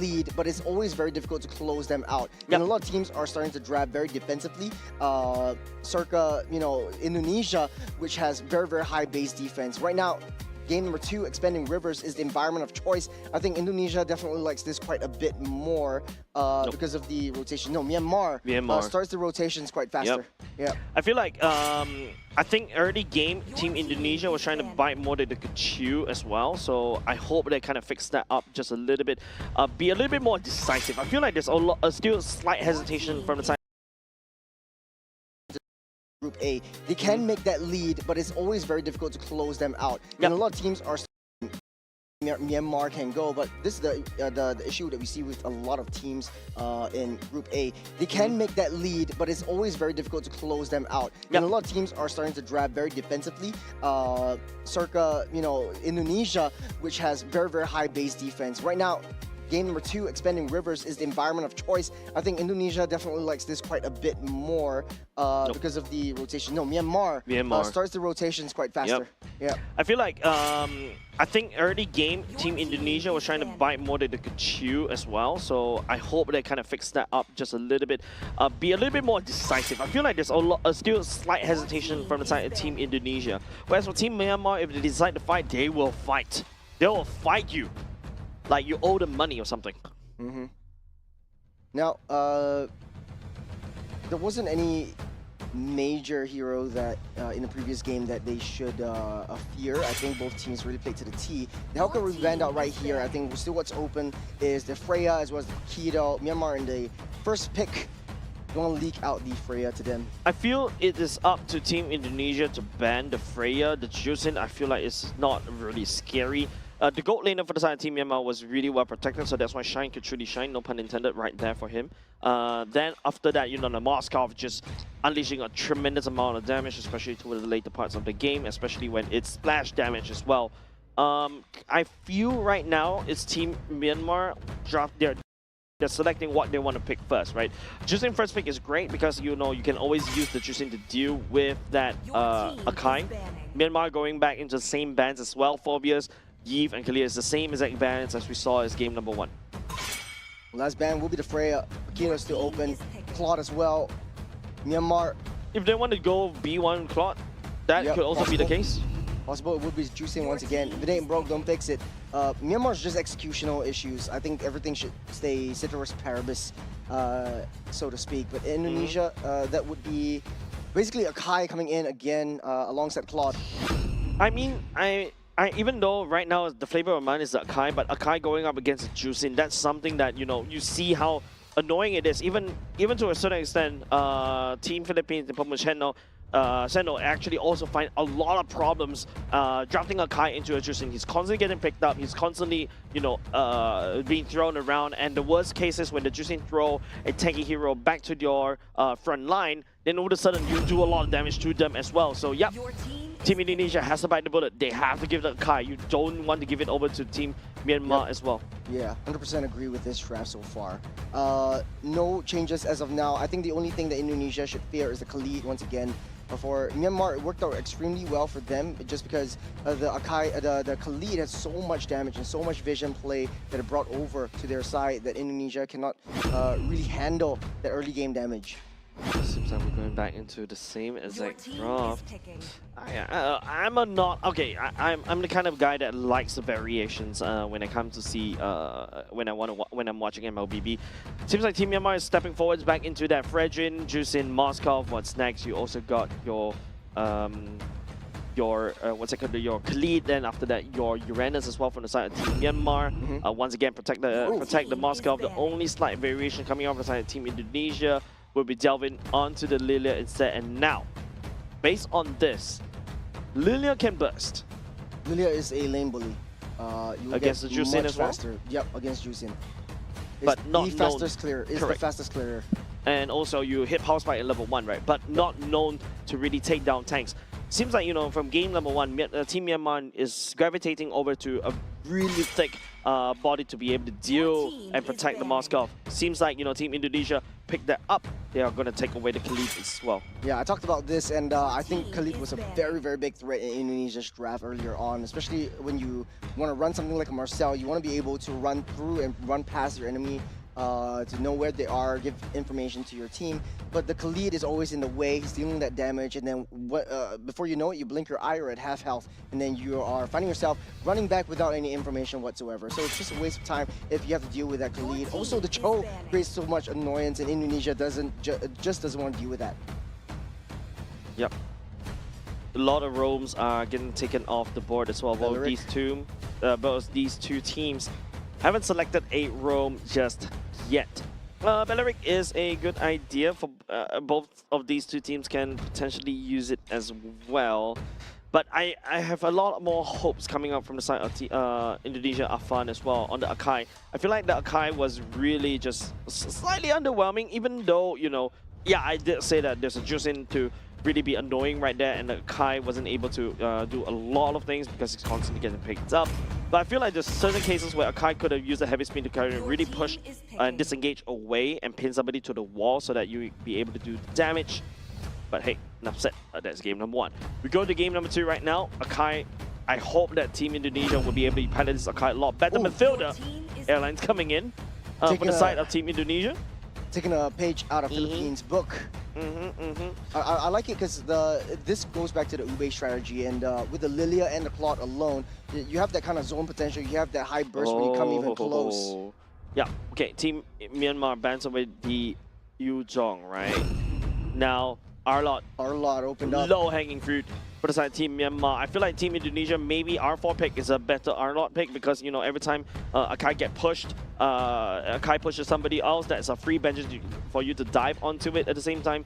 lead, but it's always very difficult to close them out. Yep. And a lot of teams are starting to draft very defensively, circa, Indonesia, which has very, very high base defense. Right now, game number 2, expanding rivers, is the environment of choice. I think Indonesia definitely likes this quite a bit more because of the rotation. No, Myanmar starts the rotations quite faster. Yep. I feel like, I think early game, Team Indonesia was trying to bite more than they could chew as well. So I hope they kind of fix that up just a little bit. Be a little bit more decisive. I feel like there's still a slight hesitation from the side. Group A, they can make that lead, but it's always very difficult to close them out. Yep. And a lot of teams are Myanmar can go, but this is the issue that we see with a lot of teams in Group A. They can make that lead, but it's always very difficult to close them out. Yep. And a lot of teams are starting to draft very defensively, circa Indonesia, which has very, very high base defense. Right now, game number 2, expanding rivers, is the environment of choice. I think Indonesia definitely likes this quite a bit more because of the rotation. No, Myanmar starts the rotations quite faster. Yep. I feel like, I think early game, Team Indonesia was trying to bite more than they could chew as well. So I hope they kind of fix that up just a little bit. Be a little bit more decisive. I feel like there's still a slight hesitation from the side of Team Indonesia. Whereas for Team Myanmar, if they decide to fight, they will fight. They will fight you. Like you owe them money or something. Now, there wasn't any major hero that in the previous game that they should fear. I think both teams really played to the T. The Helka we banned out right here. I think still what's open is the Freya as well as the Kido. Myanmar in the first pick. Don't want to leak out the Freya to them. I feel it is up to Team Indonesia to ban the Freya. The Jusin, I feel like it's not really scary. The gold laner for the side of Team Myanmar was really well protected, so that's why Shine could truly shine, no pun intended, right there for him. Then after that, the Moskov just unleashing a tremendous amount of damage, especially toward the later parts of the game, especially when it's splash damage as well. I feel right now it's Team Myanmar they're selecting what they want to pick first, right? Jusin first pick is great because you can always use the Jusin to deal with that Akai. Myanmar going back into the same bands as well, Phobias, Yves and Kalia is the same exact bands as we saw as game number 1. Last ban will be the Freya. Akira is still open. Claude as well. Myanmar. If they want to go B1 Claude, that could also be the case. Possible it would be Juicing once again. If it ain't broke, don't fix it. Myanmar's just executional issues. I think everything should stay ceteris paribus, so to speak. But Indonesia, that would be basically Akai coming in again alongside Claude. I mean, even though right now the flavor of mine is the Akai, but Akai going up against Jusin, that's something that you see how annoying it is. Even to a certain extent, Team Philippines and Pomucheno Seno actually also find a lot of problems drafting Akai into a Jusin. He's constantly getting picked up. He's constantly being thrown around. And the worst case is when the Jusin throw a tanky hero back to your front line, then all of a sudden you do a lot of damage to them as well. So yep. Team Indonesia has to bite the bullet. They have to give it to Kai. You don't want to give it over to Team Myanmar as well. Yeah, 100% agree with this draft so far. No changes as of now. I think the only thing that Indonesia should fear is the Khalid once again. For Myanmar, it worked out extremely well for them just because the Khalid has so much damage and so much vision play that it brought over to their side that Indonesia cannot really handle the early game damage. Seems like we're going back into the same exact draft. I'm the kind of guy that likes the variations when it comes to see when I'm watching MLBB. Seems like Team Myanmar is stepping forwards back into that Fredrin, Jusin, Moskov. What's next? You also got your your Khalid. Then after that, your Uranus as well from the side of Team Myanmar. Once again, protect the Moskov. The only slight variation coming off the side of Team Indonesia. We'll be delving onto the Lilia instead. And now, based on this, Lilia can burst. Lilia is a lane bully. Against the Jusin as well? Faster. Yep, against Jusin. But not the fastest clear. It's the fastest clearer. And also, you hit power spike at level 1, right? But not known to really take down tanks. Seems like, from game number 1, Team Myanmar is gravitating over to a really thick body to be able to deal and protect the Moskov. Seems like, Team Indonesia picked that up they are going to take away the Khalid as well. Yeah, I talked about this, and I think Khalid was a very, very big threat in Indonesia's draft earlier on, especially when you want to run something like a Marcel. You want to be able to run through and run past your enemy to know where they are, give information to your team. But the Khalid is always in the way. He's dealing that damage, and then before you know it, you blink your eye, or at half health, and then you are finding yourself running back without any information whatsoever. So it's just a waste of time if you have to deal with that Khalid. Also, the Cho creates so much annoyance, and Indonesia just doesn't want to deal with that. Yep. A lot of roams are getting taken off the board as well. Both these two teams haven't selected a roam just yet. Belleric is a good idea for both of these two teams can potentially use it as well. But I have a lot more hopes coming up from the side of Indonesia Afan as well on the Akai. I feel like the Akai was really just slightly underwhelming, even though, you know, yeah, I did say that there's a Jusin to really be annoying right there, and the Kai wasn't able to do a lot of things because he's constantly getting picked up. But I feel like there's certain cases where Akai could have used a heavy spin to kind of really push and disengage away and pin somebody to the wall so that you be able to do damage. But hey, enough said. That's game number 1. We go to game number 2 right now. Akai, I hope that Team Indonesia will be able to pilot this Akai a lot better. Midfielder Airlines coming in from the side of Team Indonesia. Taking a page out of Philippines book. I like it because this goes back to the Ube strategy, and with the Lilia and the Claude alone, you have that kind of zone potential. You have that high burst when you come even close. Yeah, okay, Team Myanmar bans away the Yuzhong, right? Now, Arlot opened up. Low-hanging fruit for the side of Team Myanmar. I feel like Team Indonesia, maybe R4 pick is a better Arlot pick because, you know, every time Akai get pushed, Akai pushes somebody else, that's a free bench for you to dive onto it at the same time.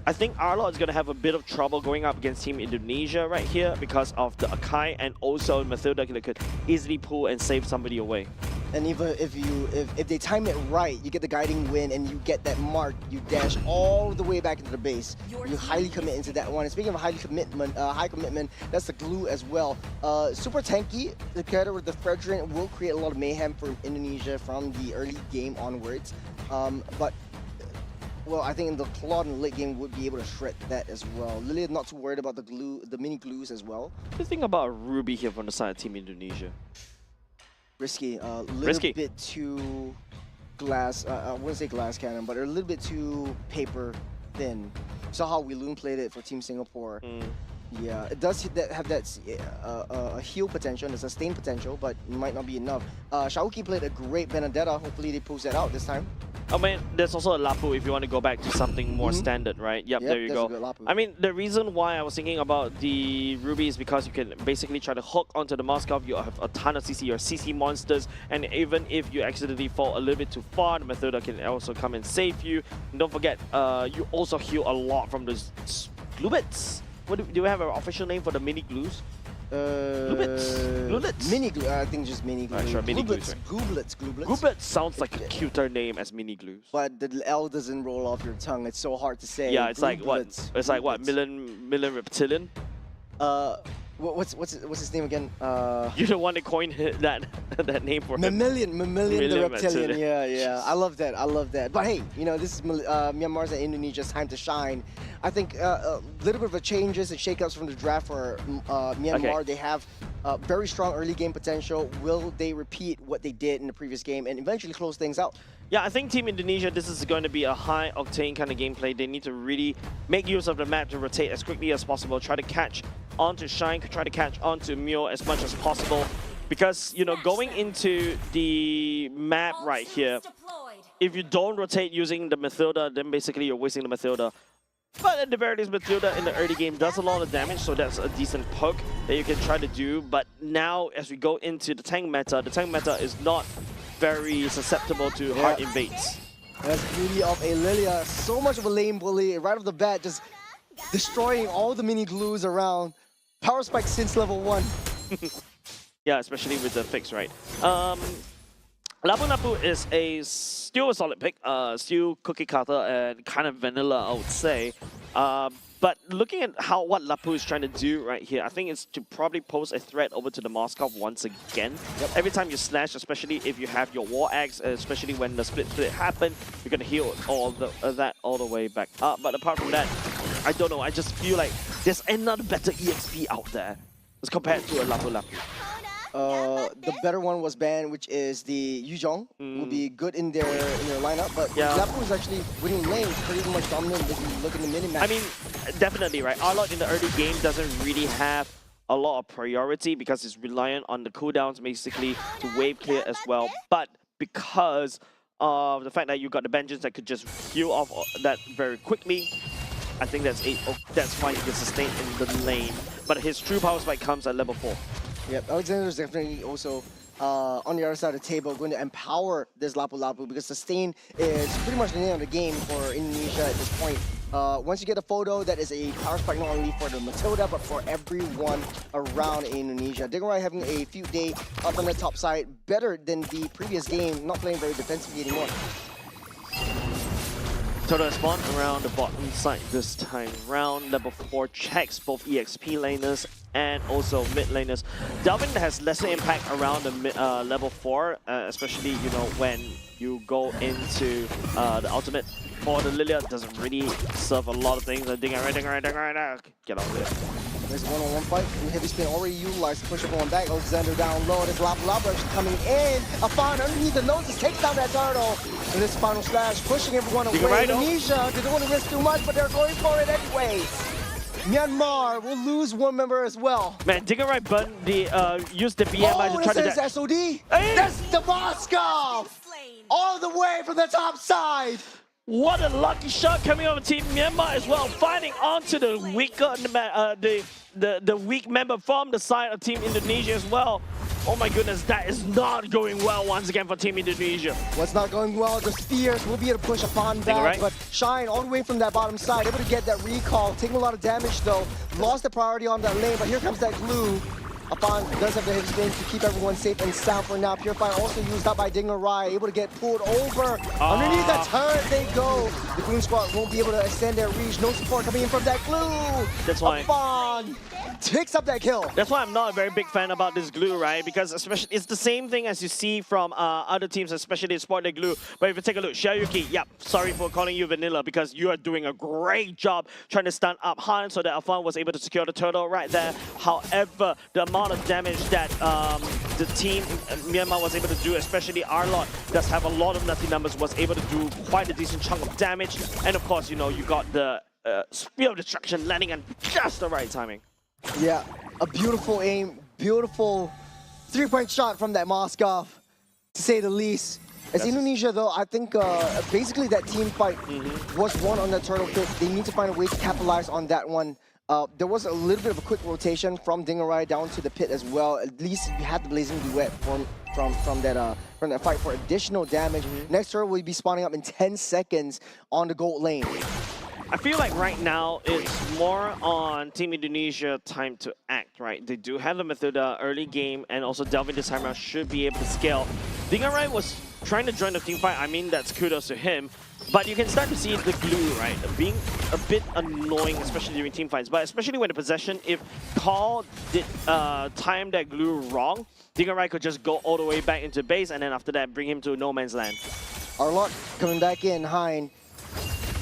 I think Arlot is going to have a bit of trouble going up against Team Indonesia right here because of the Akai, and also Mathilda could easily pull and save somebody away. And even if they time it right, you get the guiding win and you get that mark, you dash all the way back into the base. You highly commit into that one. And speaking of high commitment, that's the glue as well. Super tanky together with the Fredrin will create a lot of mayhem for Indonesia from the early game onwards. But well, I think in the Claude in the late game would be able to shred that as well. Lilia not too worried about the mini glues as well. What do you think about Ruby here from the side of Team Indonesia? Risky, a little bit too glass, I wouldn't say glass cannon, but a little bit too paper thin. Saw how Wiloon played it for Team Singapore. Yeah, it does have that heal potential and a sustain potential, but it might not be enough. Shauki played a great Benedetta. Hopefully they pulls that out this time. I mean, there's also a Lapu if you want to go back to something more standard, right? Yep, there you go. I mean, the reason why I was thinking about the Ruby is because you can basically try to hook onto the Moskov. You have a ton of CC or CC monsters, and even if you accidentally fall a little bit too far, the Mathilda can also come and save you. And don't forget, you also heal a lot from those glue bits. What do we have an official name for the mini glues? Glulets? Mini glue, I think just mini glue. Right, sure, mini glues. Gooblets. Gooblets sounds like a cuter name as mini glues. But the L doesn't roll off your tongue. It's so hard to say. Yeah, it's like what? It's like what? Millen Reptilian? What's his name again? You're the one that coined that name for him. Mammalian the Reptilian. Yeah. I love that. But hey, you know, this is Myanmar's and Indonesia's time to shine. I think a little bit of a changes and shakeups from the draft for Myanmar. They have very strong early game potential. Will they repeat what they did in the previous game and eventually close things out? Yeah, I think Team Indonesia, this is going to be a high-octane kind of gameplay. They need to really make use of the map to rotate as quickly as possible, try to catch onto Shine, try to catch onto Myo as much as possible. Because, you know, going into the map right here, if you don't rotate using the Mathilda, then basically you're wasting the Mathilda. But at the very least, Mathilda in the early game does a lot of damage, so that's a decent poke that you can try to do. But now, as we go into the tank meta is not very susceptible to hard invades. That's the beauty of a Lilia. So much of a lane bully right off the bat, just destroying all the mini glues around. Power spike since level 1. Yeah, especially with the fix, right? Lapu is still a solid pick. Still cookie cutter and kind of vanilla, I would say. But looking at what Lapu is trying to do right here, I think it's to probably pose a threat over to the Moskov once again. Yep. Every time you slash, especially if you have your War Axe, especially when the split happen, you're going to heal all that all the way back up. But apart from that, I don't know. I just feel like there's another better EXP out there as compared to a Lapu Lapu. The better one was banned, which is the Yuzhong. Will be good in their lineup, but Lapu is actually winning lanes, pretty much dominant if you look in the minimap. I mean, definitely, right? Arlott in the early game doesn't really have a lot of priority because it's reliant on the cooldowns basically to wave clear as well. But because of the fact that you got the Vengeance that could just heal off that very quickly, I think that's why he can sustain in the lane. But his true power spike comes at level 4. Yep, Alexander's definitely also on the other side of the table going to empower this Lapu Lapu because sustain is pretty much the name of the game for Indonesia at this point. Once you get a photo, that is a power spike not only for the Matilda but for everyone around Indonesia. Dingerai having a few day up on the top side, better than the previous game, not playing very defensively anymore. Total spawn around the bottom side this time round. Level 4 checks both EXP laners and also mid laners. Delvin has lesser impact around the level 4, especially when you go into the ultimate. For the Lilia, doesn't really serve a lot of things. Dingerai, get out of there. There's a one-on-one fight, and Heavy Spin already utilized to push everyone back. Alexander down low, there's Lapu Lapu actually coming in. Afan underneath the nose just takes down that turtle. And this final slash pushing everyone away. Indonesia, they don't want to risk too much, but they're going for it anyways. Myanmar will lose one member as well. Man, Dingerai burned used the BMI to try to... That's SOD! Hey! That's the Moscow! All the way from the top side! What a lucky shot coming over Team Myanmar as well, fighting onto the weaker, the weak member from the side of Team Indonesia as well. Oh my goodness, that is not going well once again for Team Indonesia. What's not going well? The Spears will be able to push upon back, but Shine all the way from that bottom side, able to get that recall, taking a lot of damage though. Lost the priority on that lane, but here comes that glue. Afan does have the heavy spin to keep everyone safe and sound for now. Purifier also used up by Dingerai, able to get pulled over. Underneath that turret they go. The Gloom Squad won't be able to extend their reach. No support coming in from that glue. That's why Afan takes up that kill. That's why I'm not a very big fan about this glue, right? Because especially it's the same thing as you see from other teams, especially in Sport Glue. But if you take a look, Xiaoyuki, yep, sorry for calling you vanilla because you are doing a great job trying to stun up Han so that Afan was able to secure the turtle right there. However, the amount of damage that the team Myanmar was able to do, especially Arlott, does have a lot of nutty numbers, was able to do quite a decent chunk of damage. And of course, you got the Spear of Destruction landing at just the right timing. Yeah, a beautiful aim, beautiful three-point shot from that Moskov, to say the least. As Indonesia, though, I think basically that team fight was won on the turtle pit. They need to find a way to capitalize on that one. There was a little bit of a quick rotation from Dingerai down to the pit as well. At least you had the Blazing Duet from that fight for additional damage. Next turtle will be spawning up in 10 seconds on the gold lane. I feel like right now it's more on Team Indonesia time to act, right? They do have the Matilda early game, and also Delvin this time around should be able to scale. Dingerai was trying to join the team fight. I mean, that's kudos to him. But you can start to see the glue, right? Being a bit annoying, especially during team fights. But especially when the possession, if Call did time that glue wrong, Dingerai could just go all the way back into base, and then after that, bring him to no man's land. Arlott coming back in, Hein.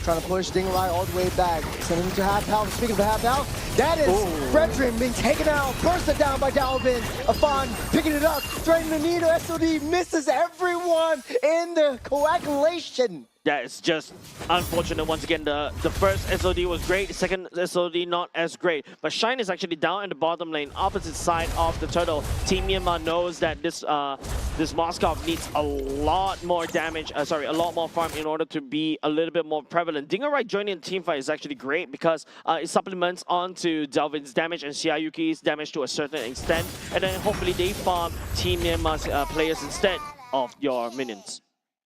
Trying to push Dingerai all the way back. Sending him to half health. Speaking of the half health, that is Fredrin being taken out. Bursted down by Dalvin. Afan picking it up. Threatening the needle. SOD misses everyone in the coagulation. Yeah, it's just unfortunate. Once again, the first SOD was great, the second SOD not as great. But Shine is actually down in the bottom lane, opposite side of the turtle. Team Myanmar knows that this Moskov needs a lot more damage, a lot more farm in order to be a little bit more prevalent. Dingerai joining the team fight is actually great because it supplements onto Delvin's damage and Xiaoyuki's damage to a certain extent. And then hopefully they farm Team Myanmar's players instead of your minions.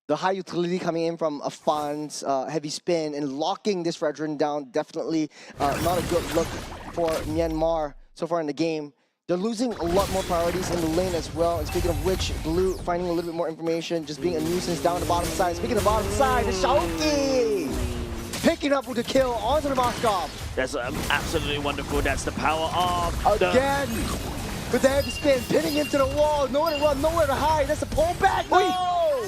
The high utility coming in from Afan's heavy spin and locking this Fredrin down, definitely not a good look for Myanmar so far in the game. They're losing a lot more priorities in the lane as well. And speaking of which, Blue finding a little bit more information, just being a nuisance down the bottom side. Speaking of the bottom side, the Xiaoki picking up with the kill onto the Moskov. That's absolutely wonderful. That's the power of Again, with the heavy spin, pinning into the wall, nowhere to run, nowhere to hide. That's a pullback. No!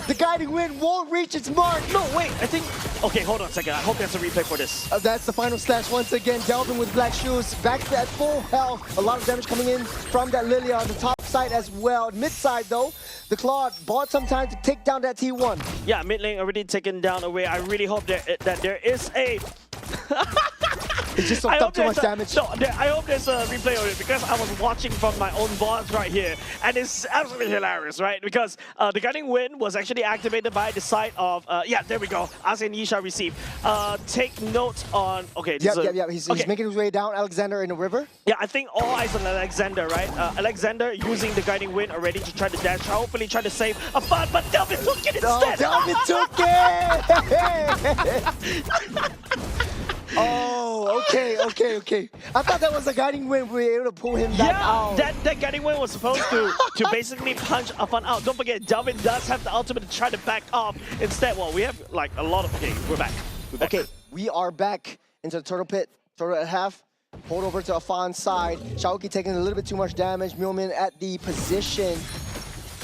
The guiding wind won't reach its mark. No, wait, I think... Okay, hold on a second. I hope there's a replay for this. That's the final slash once again. Delvin with black shoes, back to at full health. A lot of damage coming in from that Lilia on the top side as well. Mid side though, the Claude bought some time to take down that T1. Yeah, mid lane already taken down away. I really hope that there is a... It just took up too much damage. No, I hope there's a replay of it because I was watching from my own boards right here, and it's absolutely hilarious, right? Because the guiding wind was actually activated by the side of yeah, there we go. Asiang Yisha received. Take note on Yep. He's making his way down. Alexander in the river. Yeah, I think all eyes on Alexander, right? Alexander using the guiding wind already to try to dash, hopefully try to save a fun, but Delvin took it instead. Delvin took it. Oh, okay. I thought that was a guiding wind. We were able to pull him back out. That guiding wind was supposed to basically punch a fun out. Don't forget, Delvin does have the ultimate to try to back off. Instead, well, we have like a lot of... Okay, we're back. Okay, we are back into the turtle pit. Turtle at half. Hold over to Afan's side. Shaoki taking a little bit too much damage. Myomin at the position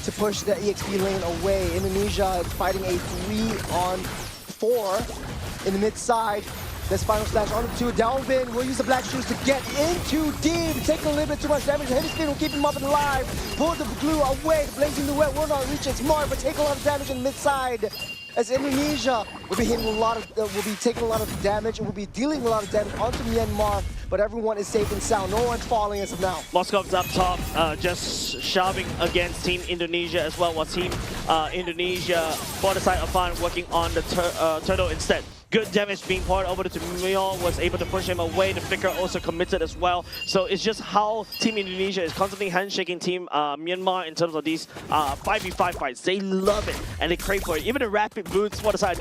to push the EXP lane away. Indonesia fighting a 3-on-4 in the mid side. This final slash on the two. Delvin will use the black shoes to get into deep. Take a little bit too much damage. The heavy spin will keep him up and alive. Pull the glue away. The blazing the wet will not reach its mark, but take a lot of damage in mid side. As Indonesia will be hitting a lot of, will be taking a lot of damage and will be dealing a lot of damage onto Myanmar. But everyone is safe and sound. No one's falling as of now. Moscov's up top, just shoving against Team Indonesia as well. While Team Indonesia for the side of Fan working on the turtle instead. Good damage being poured over to MYA, was able to push him away. The Flicker also committed as well. So it's just how Team Indonesia is constantly handshaking Team Myanmar in terms of these 5v5 fights. They love it and they crave for it. Even the rapid boots for the side.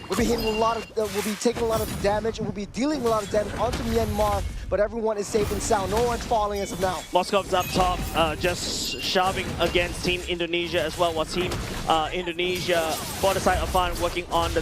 Will be hitting a lot of, will be taking a lot of damage and will be dealing a lot of damage onto Myanmar. But everyone is safe and sound. No one's falling as of now. Moscov's up top, just shoving against Team Indonesia as well. While Team Indonesia for the side of Fan working on the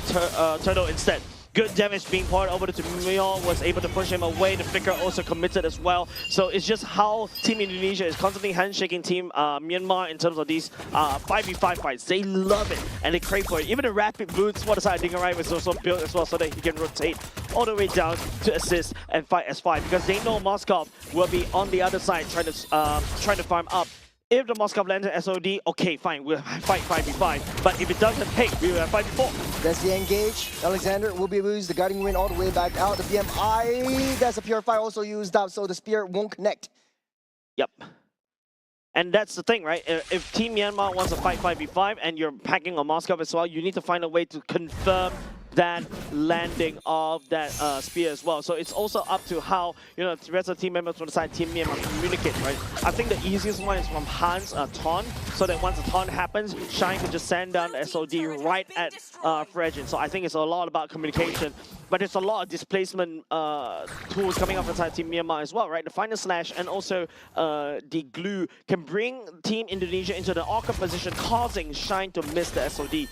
turtle instead. Good damage being poured over to MYA, was able to push him away. The Flicker also committed as well. So it's just how Team Indonesia is constantly handshaking Team Myanmar in terms of these 5v5 fights. They love it and they crave for it. Even the rapid boots for the side of Dingarai was also built as well so that he can rotate all the way down to assist and fight as 5 because they know Moskov will be on the other side trying to farm up. If the Moskov lands an SOD, okay, fine, we'll fight 5v5. But if it doesn't, hey, we will have 5v4. That's the engage. Alexander will be able to use the guiding wind all the way back out. The BMI, that's a Purify also used up, so the spear won't connect. Yep. And that's the thing, right? If Team Myanmar wants to fight 5v5 and you're packing on Moskov as well, you need to find a way to confirm that landing of that spear as well. So it's also up to how, you know, the rest of the team members from the side Team Myanmar communicate, right? I think the easiest one is from Han's taunt, so that once the taunt happens, Shine can just send down the SOD right at Fredjin. So I think it's a lot about communication, but there's a lot of displacement tools coming up from the side Team Myanmar as well, right? The final slash and also the glue can bring Team Indonesia into the awkward position, causing Shine to miss the SOD.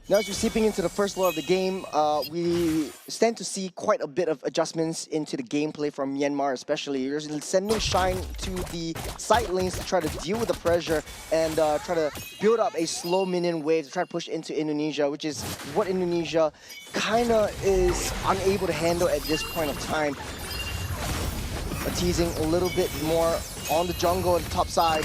Now as we're seeping into the first law of the game, we stand to see quite a bit of adjustments into the gameplay from Myanmar especially. You're sending Shine to the side lanes to try to deal with the pressure and try to build up a slow minion wave to try to push into Indonesia, which is what Indonesia kind of is unable to handle at this point of time. Teasing a little bit more on the jungle on the top side.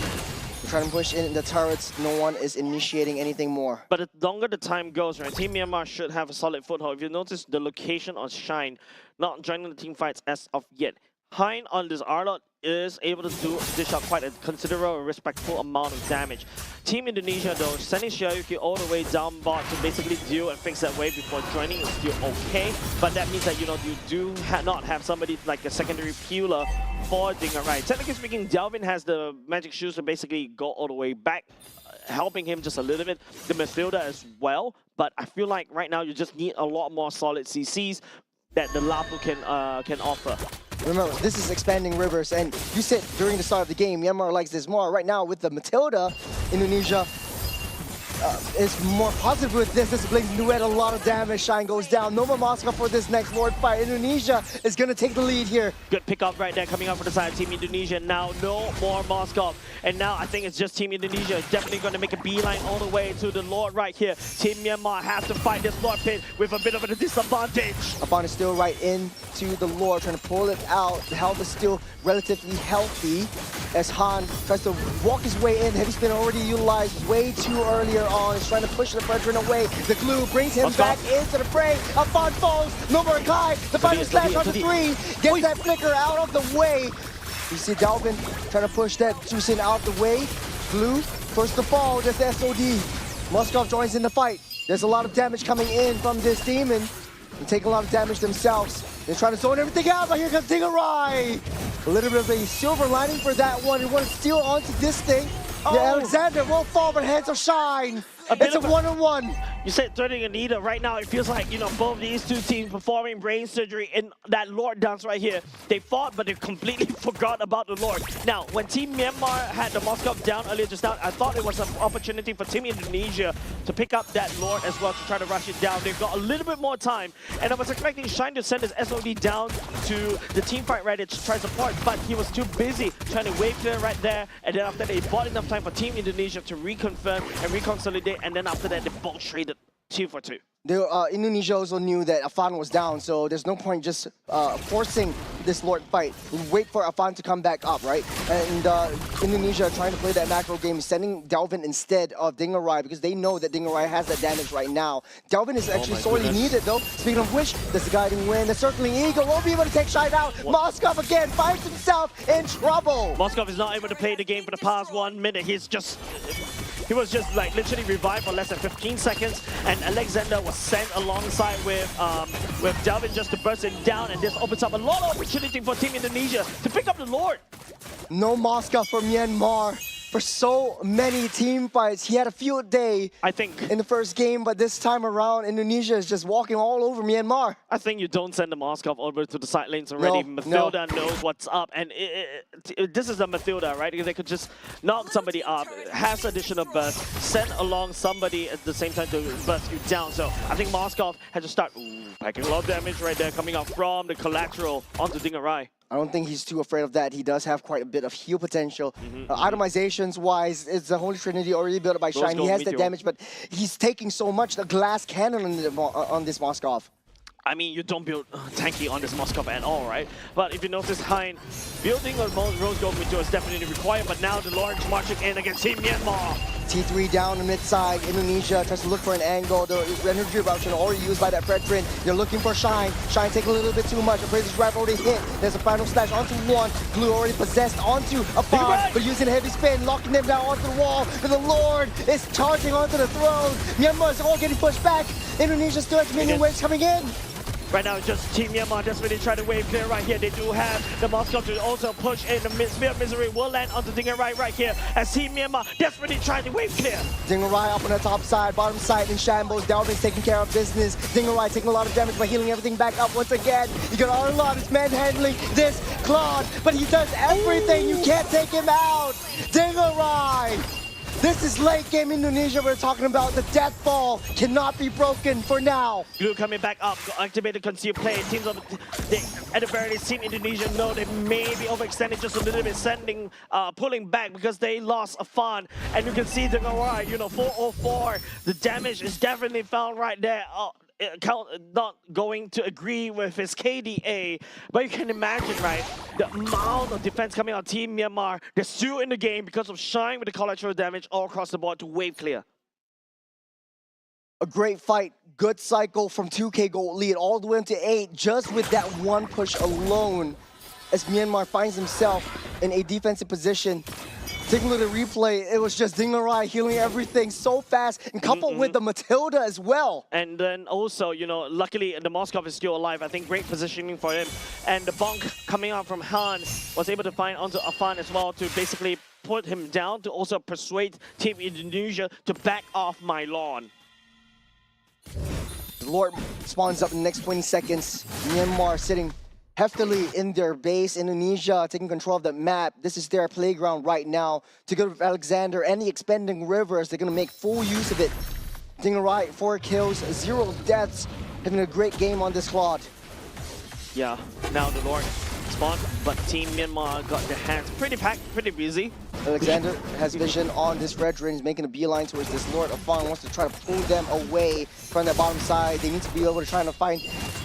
Trying to push in the turrets, no one is initiating anything more. But the longer the time goes, right, Team Myanmar should have a solid foothold. If you notice the location of Shine not joining the team fights as of yet, Hein on this Arlot is able to dish out quite a considerable and respectful amount of damage. Team Indonesia though, sending Xiaoyuki all the way down bot to basically deal and fix that wave before joining is still okay, but that means that, you know, you do not have somebody like a secondary peeler for Dingarai. Technically speaking, Delvin has the magic shoes to basically go all the way back, helping him just a little bit. The midfielder as well, but I feel like right now you just need a lot more solid CCs that the Lapu can offer. Remember, this is expanding rivers, and you said during the start of the game, Myanmar likes this more. Right now, with the Matilda, Indonesia is more positive with this. This Blink Duet, a lot of damage. Shine goes down. No more Moscow for this next Lord fight. Indonesia is going to take the lead here. Good pickup right there coming up for the side of Team Indonesia. Now no more Moscow. And now I think it's just Team Indonesia definitely going to make a beeline all the way to the Lord right here. Team Myanmar has to fight this Lord pit with a bit of a disadvantage. Afan is still right into the Lord, trying to pull it out. The health is still relatively healthy as Han tries to walk his way in. Heavy spin already utilized way too earlier on. He's trying to push the brethren away. The glue brings him back into the fray. Afan falls. No more Kai. The final slash on the 3. Gets that flicker out of the way. You see Dalvin trying to push that Jusin out of the way. Glue first to fall. Just SOD. Moskov joins in the fight. There's a lot of damage coming in from this demon. They take a lot of damage themselves. They're trying to zone everything out, but here comes Dingarai. A little bit of a silver lining for that one. He want to steal onto this thing. Oh. Yeah, Alexander will fall, but hands of Shine. It's a one-on-one. You said threatening Anita. Right now, it feels like, you know, both these two teams performing brain surgery in that Lord dance right here. They fought, but they completely forgot about the Lord. Now, when Team Myanmar had the Moscow down earlier just now, I thought it was an opportunity for Team Indonesia to pick up that Lord as well to try to rush it down. They've got a little bit more time, and I was expecting Shine to send his SOD down to the team fight right to try support, but he was too busy trying to wave clear right there, and then after that, they bought enough time for Team Indonesia to reconfirm and reconsolidate, and then after that, they both traded 2 for 2. Indonesia also knew that Afan was down, so there's no point just forcing this Lord fight. Wait for Afan to come back up, right? And Indonesia trying to play that macro game, sending Dalvin instead of Dingarai because they know that Dingarai has that damage right now. Dalvin is actually sorely needed though. Speaking of which, there's the guiding wind. The circling eagle won't be able to take Shine out. Moskov again finds himself in trouble. Moskov is not able to play the game for the past 1 minute. He was just like literally revived for less than 15 seconds, and Alexander was sent alongside with Dalvin just to burst him down, and this opens up a lot of opportunity for Team Indonesia to pick up the Lord. No Moscow for Myanmar for so many team fights. He had a field day, I think, in the first game, but this time around, Indonesia is just walking all over Myanmar. I think you don't send the Moskov over to the side lanes already. Mathilda knows what's up, and this is the Mathilda, right? They could just knock somebody up, has additional burst, send along somebody at the same time to burst you down. So I think Moskov had to start packing a lot of damage right there, coming out from the collateral onto Dingarai. I don't think he's too afraid of that. He does have quite a bit of heal potential. Itemizations-wise, it's the Holy Trinity already built up by Shine. He has the damage, but he's taking so much. The glass cannon on this Moskov. I mean, you don't build tanky on this Moskov at all, right? But if you notice, Hein, building a Rose Gold Meteor is definitely required, but now the Lord's marching in against Team Myanmar. T3 down the mid side. Indonesia tries to look for an angle. The energy eruption already used by that brethren. They're looking for Shine. Shine taking a little bit too much. The Appraiser's Drive already hit. There's a final slash onto one. Glue already possessed onto Afan, but using a heavy spin, locking them down onto the wall. And the Lord is charging onto the throne. Myanmar is all getting pushed back. Indonesia still has minion waves coming in. Right now, just Team Myanmar desperately trying to wave clear right here. They do have the Moskov to also push in. The Spear of Misery will land onto Dingarai right here as Team Myanmar desperately trying to wave clear. Dingarai up on the top side, bottom side in shambles. Dalvin's taking care of business. Dingarai taking a lot of damage by healing everything back up once again. You got Arlon is manhandling this Claude, but he does everything. You can't take him out. Dingarai! This is late game Indonesia. We're talking about the death ball cannot be broken for now. Glue coming back up, activated conceal play. Teams of at the very least, Team Indonesia know they may be overextending just a little bit, pulling back because they lost Afan. And you can see the 404. The damage is definitely found right there. Not going to agree with his KDA, but you can imagine, right, the amount of defense coming out Team Myanmar. They're still in the game because of Shine with the collateral damage all across the board to wave clear. A great fight, good cycle from 2K gold lead all the way into 8 just with that one push alone as Myanmar finds himself in a defensive position. Taking a look at the replay, it was just Dingarai healing everything so fast and coupled with the Matilda as well. And then also, luckily the Moskov is still alive. I think great positioning for him. And the bonk coming out from Han was able to find onto Afan as well to basically put him down, to also persuade Team Indonesia to back off my lawn. The Lord spawns up in the next 20 seconds. Myanmar sitting heftily in their base. Indonesia taking control of the map. This is their playground right now. Together with Alexander and the expanding rivers, they're going to make full use of it. Dingerai, 4 kills, 0 deaths. Having a great game on this squad. Yeah, now the Lord spawned, but Team Myanmar got their hands pretty packed, pretty busy. Alexander has vision on this red ring. He's making a beeline towards this Lord of Fang. Wants to try to pull them away from the bottom side. They need to be able to try to find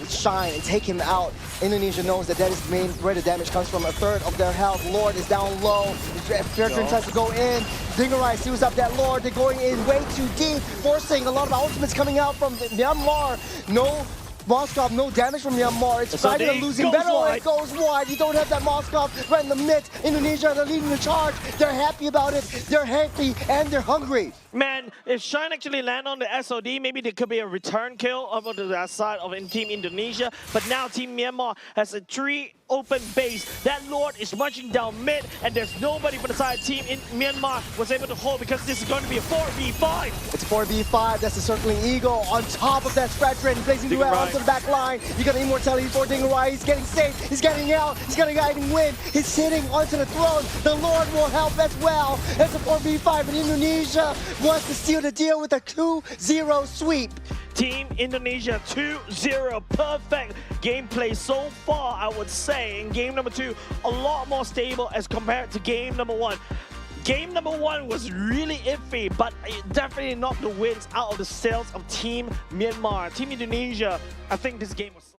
Shine and take him out. Indonesia knows that that is the main where the damage comes from. A third of their health. Lord is down low. Fairtrain tries to go in. Dingerai seals up that Lord. They're going in way too deep, forcing a lot of ultimates coming out from Myanmar. No Moskov, no damage from Myanmar. It's So fighting a losing battle. It goes wide. You don't have that Moskov right in the mid. Indonesia, they're leading the charge. They're happy about it. They're happy and they're hungry. Man, if Shine actually land on the SOD, maybe there could be a return kill over to that side of Team Indonesia. But now Team Myanmar has a 3 open base. That Lord is marching down mid, and there's nobody from the side Team in Myanmar was able to hold because this is going to be a 4v5. It's 4v5. That's the circling eagle on top of that Fairtrain, blazing duel onto the back line. You got immortality for Dingerai. He's getting safe. He's getting out. He's got a guiding win. He's sitting onto the throne. The Lord will help as well. It's a 4v5 in Indonesia. Wants to steal the deal with a 2-0 sweep. Team Indonesia 2-0. Perfect gameplay so far, I would say. In game number 2, a lot more stable as compared to game number 1. Game number 1 was really iffy, but it definitely knocked the wins out of the sails of Team Myanmar. Team Indonesia, I think this game was